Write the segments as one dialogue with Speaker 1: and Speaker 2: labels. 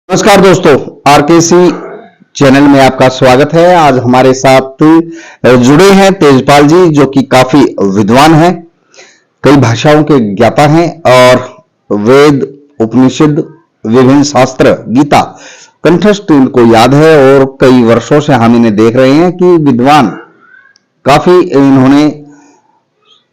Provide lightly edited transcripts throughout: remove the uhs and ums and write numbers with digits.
Speaker 1: नमस्कार दोस्तों, RKC channel में आपका स्वागत है। आज हमारे साथ जुड़े हैं तेजपाल जी, जो कि काफी विद्वान हैं, कई भाषाओं के ज्ञाता हैं और वेद, उपनिषद, विभिन्न शास्त्र, गीता कंठस्थ इनको याद है और कई वर्षों से हम इन्हें देख रहे हैं कि विद्वान काफी इन्होंने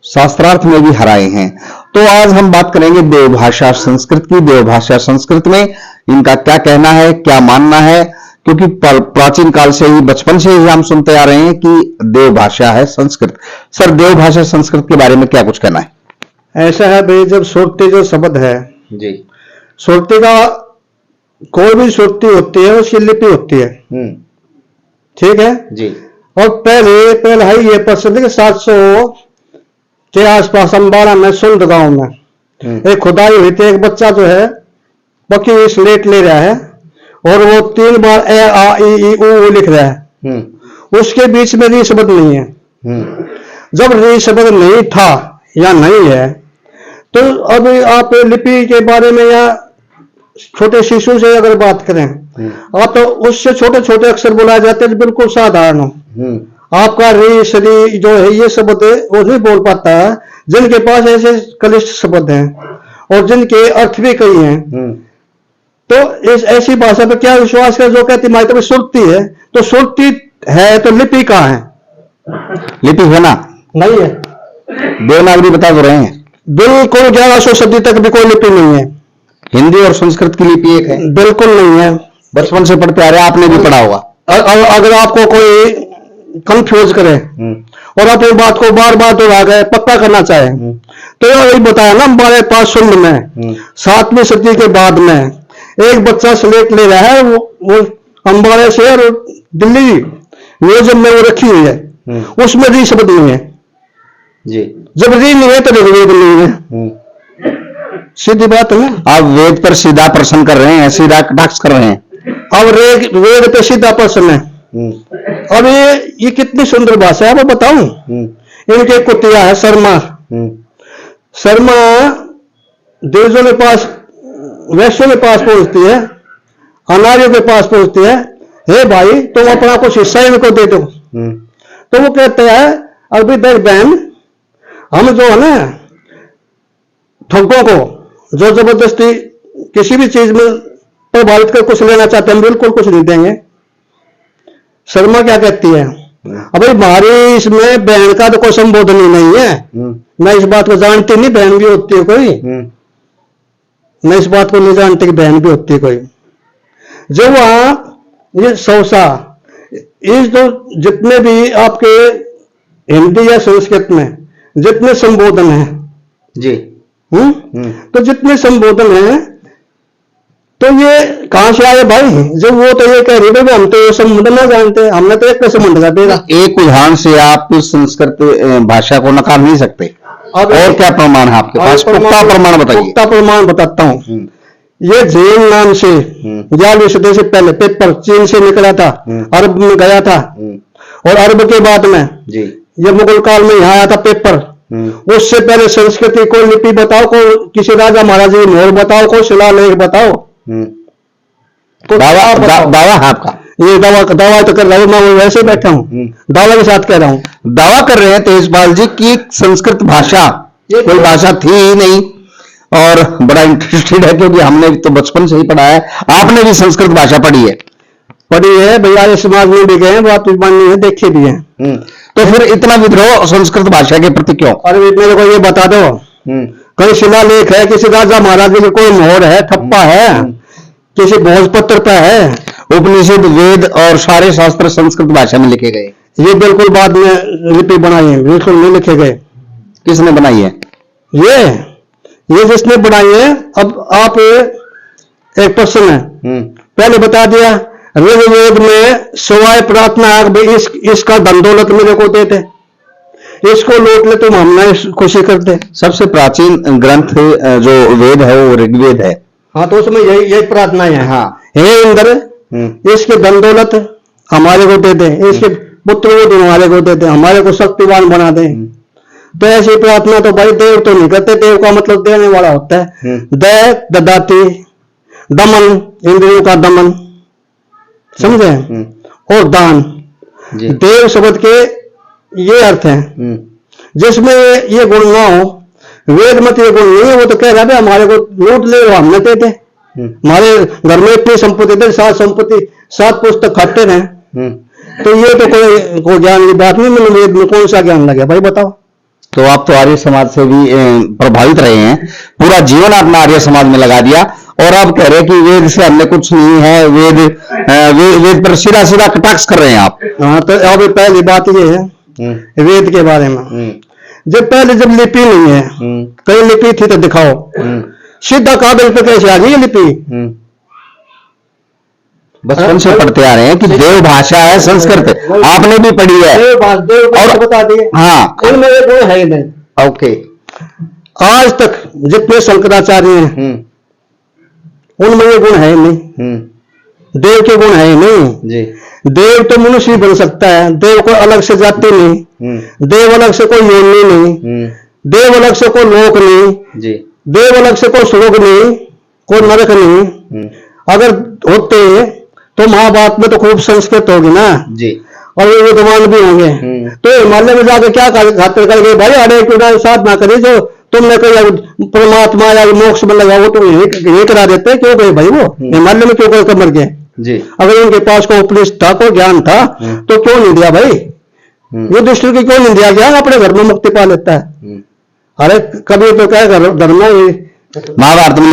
Speaker 1: शास्त्रार्थ में भी हराए हैं। तो आज हम बात करेंगे देवभाषा संस्कृत की। देवभाषा संस्कृत में इनका क्या कहना है, क्या मानना है, क्योंकि प्राचीन काल से ही, बचपन से ही हम सुनते आ रहे हैं कि देवभाषा है संस्कृत। सर, देवभाषा संस्कृत के बारे में क्या कुछ कहना है?
Speaker 2: ऐसा है भाई, जब सुरती जो शब्द है
Speaker 1: जी,
Speaker 2: सुरती का कोई भी सुरती होती है उसकी लिपि होती है। ठीक है
Speaker 1: जी।
Speaker 2: और पहले है ये प्रसिद्ध कि 700 के आसपास अम्बाड़ा में सुंद गांव में एक खुदाई हुई थी। एक बच्चा जो है पक्की स्लेट ले रहा है और वो 3 बार ए आ ई ऊ लिख रहा है। उसके बीच में री शब्द नहीं है। जब री शब्द नहीं था या नहीं है, तो अभी आप लिपि के बारे में या छोटे शिशु से अगर बात करें, आप तो उससे छोटे छोटे अक्षर बुलाए जाते हैं, बिल्कुल साधारण हो। आपका री शरी जो है ये शब्द वो नहीं बोल पाता है, जिनके पास ऐसे कलिष्ठ शब्द हैं और जिनके अर्थ भी कई हैं। तो इस ऐसी भाषा पे क्या विश्वास कर जो कहती माई तो सुरती है, तो सुरती है तो लिपि कहाँ है?
Speaker 1: लिपि होना
Speaker 2: नहीं है।
Speaker 1: देवनागरी बता तो रहे हैं।
Speaker 2: बिल्कुल 1100 सदी तक भी कोई लिपि नहीं है।
Speaker 1: हिंदी और संस्कृत की लिपि एक है?
Speaker 2: बिल्कुल नहीं है।
Speaker 1: बचपन से पढ़ते आ रहे, आपने भी पढ़ा होगा।
Speaker 2: अगर आपको कोई कंफ्यूज करे और अपनी बात को बार बार दोहरा गए, पक्का करना चाहे, तो यही बताया ना हमारे पास सुंद में 7वीं सदी के बाद में एक बच्चा स्लेट ले रहा है, वो अंबाड़े से और दिल्ली म्यूजियम में वो रखी हुई है, उसमें री शब्द नहीं है
Speaker 1: जी।
Speaker 2: जब री नहीं है तो ऋग्वेद नहीं है। सीधी बात है ना।
Speaker 1: आप वेद पर सीधा प्रश्न कर रहे हैं, सीधा कटाक्ष कर रहे हैं।
Speaker 2: अब वेद पे सीधा प्रश्न है। अब ये कितनी सुंदर भाषा है, मैं बताऊं। इनके कुतिया है शर्मा। शर्मा देवजों के पास, वैश्यों के पास पहुंचती है, अनार्यों के पास पहुंचती है, हे भाई तुम अपना कुछ हिस्सा इनको दे दो। तो वो कहते हैं अभी देख बहन, हम जो है ना ठगों को जो जबरदस्ती किसी भी चीज में प्रभावित कर कुछ लेना चाहते हैं, बिल्कुल कुछ नहीं देंगे। शर्मा क्या कहती है, अबे हमारी इसमें बहन का तो कोई संबोधन ही नहीं है। मैं इस बात को जानती नहीं, बहन भी होती है कोई। मैं इस बात को नहीं जानती कि बहन भी होती है कोई। जब वहां ये सौसा, इस जो जितने भी आपके हिंदी या संस्कृत में जितने संबोधन हैं
Speaker 1: जी,
Speaker 2: तो जितने संबोधन हैं, तो ये कहां से आए भाई? जब वो तो ये कह रही है हम तो ये संबंध ना जानते, हमने तो एक संबंध का देगा।
Speaker 1: एक उदाहरण से आप संस्कृत भाषा को नकार नहीं सकते।
Speaker 2: अब
Speaker 1: और क्या प्रमाण है आपके पास? पुख्ता प्रमाण बताइए।
Speaker 2: पुख्ता प्रमाण बताता हूँ। ये जैन नाम से 11वीं सदी से पहले पेपर चीन से निकला था, अरब में गया था, और अरब के बाद में
Speaker 1: जी
Speaker 2: ये मुगल काल में यहाँ आया था पेपर। उससे पहले संस्कृति को लिपि बताओ, को किसी राजा महाराजा की मोहर बताओ, को शिलालेख बताओ।
Speaker 1: तो दावा है आपका?
Speaker 2: ये दावा तो कर रहा हूँ मैं, वैसे बैठा हूँ, दावा के साथ कह रहा हूँ।
Speaker 1: दावा कर रहे हैं तेजपाल जी की संस्कृत भाषा कोई भाषा थी ही नहीं, और बड़ा इंटरेस्टेड है क्योंकि हमने तो बचपन से ही पढ़ा है। आपने भी संस्कृत भाषा पढ़ी है
Speaker 2: भैया, समाज में भी गए, बात भी माननी है, देखे भी हैं।
Speaker 1: तो फिर इतना विद्रोह संस्कृत भाषा के प्रति क्यों?
Speaker 2: अरे मेरे को ये बता दो, कोई शिलालेख है, किसी राजा महाराज की कोई मोहर है, ठप्पा है, किसी भोजपत्र पे है?
Speaker 1: उपनिषद, वेद और सारे शास्त्र संस्कृत भाषा में लिखे गए।
Speaker 2: ये बिल्कुल बाद में लिपि बनाई है, बिल्कुल नहीं लिखे गए।
Speaker 1: किसने बनाई है?
Speaker 2: ये जिसने बनाई है। अब आप एक प्रश्न है, पहले बता दिया, ऋग्वेद में सिवाय प्रार्थना इसका धन दौलत मेरे को देते, इसको लौट ले तुम, हमने खुशी करते।
Speaker 1: सबसे प्राचीन ग्रंथ जो वेद है वो ऋग्वेद है।
Speaker 2: हाँ, तो उसमें यही प्रार्थनाएं हैं। हाँ, हे इंद्र, इसके धन दौलत हमारे को दे दे, इसके पुत्र को हमारे को दे दे, हमारे को शक्तिवान बना दे। तो ऐसी प्रार्थना तो भाई देव तो नहीं करते, देव का मतलब देने वाला होता है। दय ददाती, दमन, इंद्रियों का दमन, समझे, और दान।
Speaker 1: जी।
Speaker 2: देव शब्द के ये अर्थ है जिसमें ये गुण ना हो, वेद मत ये गुण नहीं है, वो तो कह रहा था हमारे को लूट ले लो, हमने दे दे, हमारे घर में इतनी संपत्ति थे, 7 संपत्ति 7 पुस्तक खाते रहे, तो ये तो कोई ज्ञान की बात नहीं, मैंने वेद में कौन सा ज्ञान लगे भाई बताओ।
Speaker 1: तो आप तो आर्य समाज से भी प्रभावित रहे हैं, पूरा जीवन आपने आर्य समाज में लगा दिया, और आप कह रहे हैं कि वेद से हमने कुछ नहीं है, वेद पर सीधा सीधा कटाक्ष कर रहे हैं आप।
Speaker 2: हाँ, तो अब पहली बात ये है वेद के बारे में, जब लिपि नहीं है, कहीं लिपि थी तो दिखाओ, सीधा कागज पे कैसे आ गई ये लिपि?
Speaker 1: बचपन से पढ़ते आ रहे हैं कि देव भाषा है संस्कृत, आपने भी पढ़ी है,
Speaker 2: और बता दिए।
Speaker 1: हाँ,
Speaker 2: इनमें ये गुण है ही नहीं।
Speaker 1: ओके।
Speaker 2: आज तक जितने शंकराचार्य हैं उनमें ये गुण है ही नहीं, देव के गुण है ही नहीं
Speaker 1: जी।
Speaker 2: देव तो मनुष्य ही बन सकता है, देव को अलग से जाति नहीं, देव अलग से कोई योनि नहीं, देव अलग से कोई लोक नहीं
Speaker 1: जी,
Speaker 2: देव अलग से कोई स्वर्ग नहीं, कोई नरक नहीं। अगर होते तो महाभारत में तो खूब संस्कृत होगी ना
Speaker 1: जी,
Speaker 2: और ये विद्वान भी होंगे, तो हिमालय में जाकर क्या खाते करके भाई अरे क्यों साधना करी जो तुमने कही परमात्मा या मोक्ष में लगा, वो तो ये करा देते, क्यों गए भाई वो हिमालय में, क्यों कर मर गए
Speaker 1: जी।
Speaker 2: अगर उनके पास कोई उपदेश था, कोई ज्ञान था, तो क्यों नहीं दिया भाई? युधिष्ठिर की क्यों नहीं दिया ज्ञान? अपने घर में मुक्ति पा लेता है। अरे कभी तो क्या घर में
Speaker 1: महाभारत में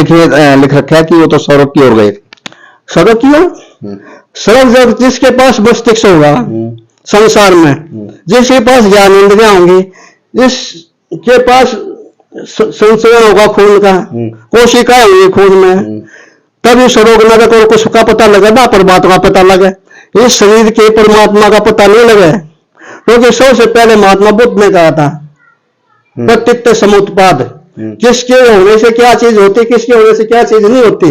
Speaker 1: लिख रखा है कि वो तो स्वर्ग की ओर गए।
Speaker 2: स्वर्ग की ओर? स्वर्ग जब जिसके पास मस्तिष्क होगा संसार में, जिसके पास ज्ञान इंद्रियां होंगी, जिसके पास संचरण होगा खून का, कोशिकाएं होंगी खून में, तभी स्वर्ग नरक और कुछ का पता लगे ना, परमात्मा का पता लगे। इस शरीर के परमात्मा का पता नहीं लगे, क्योंकि सबसे पहले महात्मा बुद्ध ने कहा था प्रत्यक्ष समुत्पाद, किसके होने से क्या चीज होती, किसके होने से क्या चीज नहीं होती।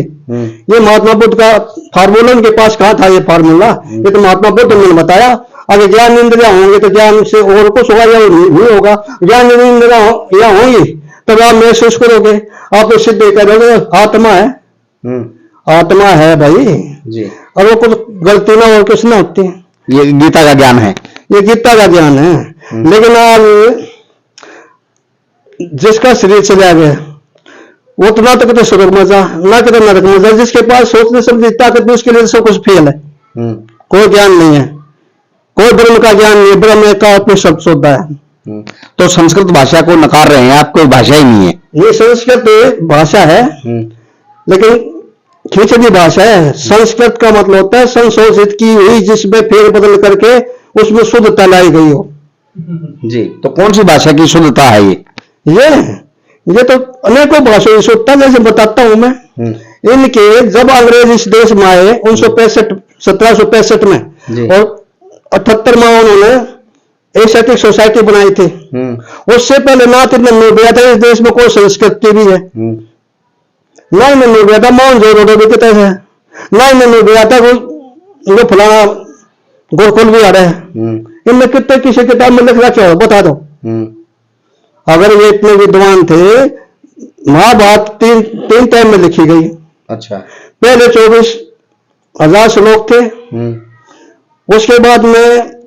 Speaker 2: ये महात्मा बुद्ध का फार्मूला उनके पास कहा था, ये फार्मूला ये तो महात्मा बुद्ध ने बताया। अगर ज्ञान इंद्रियां होंगे तो ज्ञान से और कुछ होगा या नहीं होगा, ज्ञान इंद्रियां या होंगी तब आप महसूस करोगे, आप तो सिद्ध करोगे आत्मा है, आत्मा है भाई
Speaker 1: जी।
Speaker 2: और वो कुछ गलती ना और कुछ ना होती।
Speaker 1: ये गीता का ज्ञान है,
Speaker 2: ये गीता का ज्ञान है। लेकिन आज जिसका शरीर चला गया वो तो ना तो कहते स्वर्ग में जा, ना कहते नरक में जा, जिसके पास सोचने समझने ताकत नहीं, उसके लिए सब कुछ फेल है, कोई ज्ञान नहीं है, कोई ब्रह्म का ज्ञान नहीं, ब्रह्म का आत्म शब्द होता है।
Speaker 1: तो संस्कृत भाषा को नकार रहे हैं आप, कोई भाषा ही नहीं है।
Speaker 2: ये संस्कृत भाषा है लेकिन खिचड़ी भाषा है। संस्कृत का मतलब होता है संशोधित की हुई, जिसमें फेर बदल करके उसमें शुद्धता लाई गई हो
Speaker 1: जी। तो कौन सी भाषा की शुद्धता है
Speaker 2: ये तो अनेकों भाषाओं की शुद्धता, जैसे बताता हूं मैं। इनके जब अंग्रेज इस देश में आए 1765 में, और 78 में उन्होंने एशियाटिक सोसाइटी बनाई थी, उससे पहले ना तो निर्भया था इस देश में कोई संस्कृति भी है, ना इन्हें निर्भया था मौन जो रोडो भी कहते हैं, ना इन्हें निर्भया था वो फलाना गोरकुल भी आ रहा है। इनमें कितने किसी किताब में लिख रखा हो बता दो। अगर ये इतने विद्वान थे, महाभारत तीन टाइम में लिखी गई। अच्छा। पहले 24,000 श्लोक थे, उसके बाद में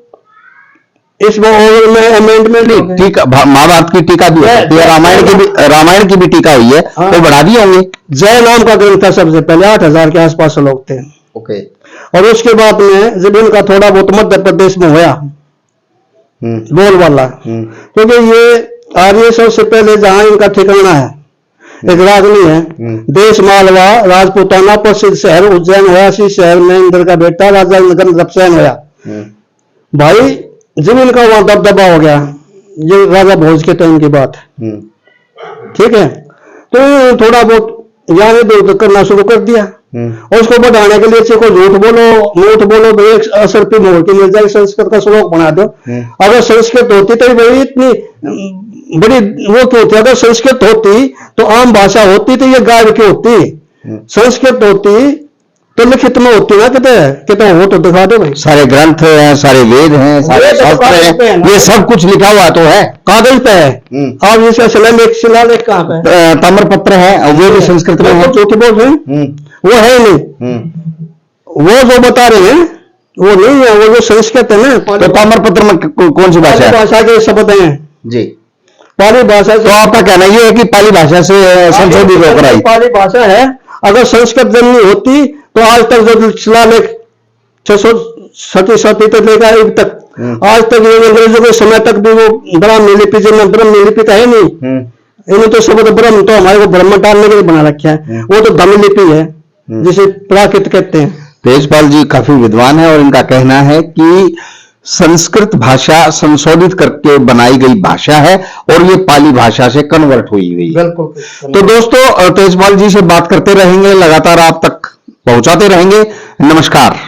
Speaker 2: इसमें अमेंडमेंट
Speaker 1: टीका, महाभारत की टीका भी है, रामायण की भी टीका हुई है, वो बढ़ा दिए होंगे।
Speaker 2: जय नाम का ग्रंथ था सबसे पहले, 8,000 के आसपास श्लोक थे।
Speaker 1: ओके।
Speaker 2: और उसके बाद में जब इनका थोड़ा बहुत मध्य प्रदेश में होया बोल वाला, क्योंकि ये आर्य सबसे पहले जहां इनका ठिकाना है एक रागनी है, देश मालवा राजपूताना प्रसिद्ध शहर उज्जैन होया, इसी शहर में इंद्र का बेटा राजा इंद्रसेन होया। भाई जब इनका वहां दबदबा हो गया, ये राजा भोज के टाइम की बात है, ठीक है, तो थोड़ा बहुत यहाँ इधर करना शुरू कर दिया, और उसको बढ़ाने के लिए को झूठ बोलो भाई, एक असर पे मोड़ के मिल जाए, संस्कृत का श्लोक बना दो। अगर संस्कृत होती तो भाई इतनी बड़ी वो क्यों होती, अगर संस्कृत होती तो आम भाषा होती तो ये गायब क्यों होती, संस्कृत होती तो लिखित में होती ना, कहते हो तो दिखा दो भाई,
Speaker 1: सारे ग्रंथ हैं, सारे वेद हैं, सारे शास्त्र हैं, ये सब कुछ लिखा हुआ तो है,
Speaker 2: कागज पे है। अब इसका शिलालेख कहाँ पे?
Speaker 1: ताम्रपत्र है, वो भी संस्कृत में है।
Speaker 2: झूठ बोल रहे हैं, वो है नहीं। वो जो बता रहे हैं वो नहीं है, वो जो संस्कृत है ना,
Speaker 1: तो ताम्रपत्र में कौन सी भाषा
Speaker 2: पाली
Speaker 1: है?
Speaker 2: भाषा के शब्द हैं
Speaker 1: जी,
Speaker 2: पाली भाषा
Speaker 1: तो आपका कहना ये है कि पाली भाषा से संशोधित होकर आई?
Speaker 2: पाली भाषा है। अगर संस्कृत जननी होती तो आज तक जो शिलालेख 637 लेकर अब तक आज तक ये अंग्रेजों के समय तक भी वो ब्राह्मी लिपि, जिनमें ब्रह्मी लिपि तो है नहीं, इन्होंने तो शब्द ब्रह्म तो हमारे को ब्रह्म टालने के लिए बना रखा है, वो तो धम्म लिपि है जिसे प्राकृत कहते हैं।
Speaker 1: तेजपाल जी काफी विद्वान है और इनका कहना है कि संस्कृत भाषा संशोधित करके बनाई गई भाषा है और ये पाली भाषा से कन्वर्ट हुई गई है।
Speaker 2: बिल्कुल।
Speaker 1: तो दोस्तों तेजपाल जी से बात करते रहेंगे, लगातार आप तक पहुंचाते रहेंगे। नमस्कार।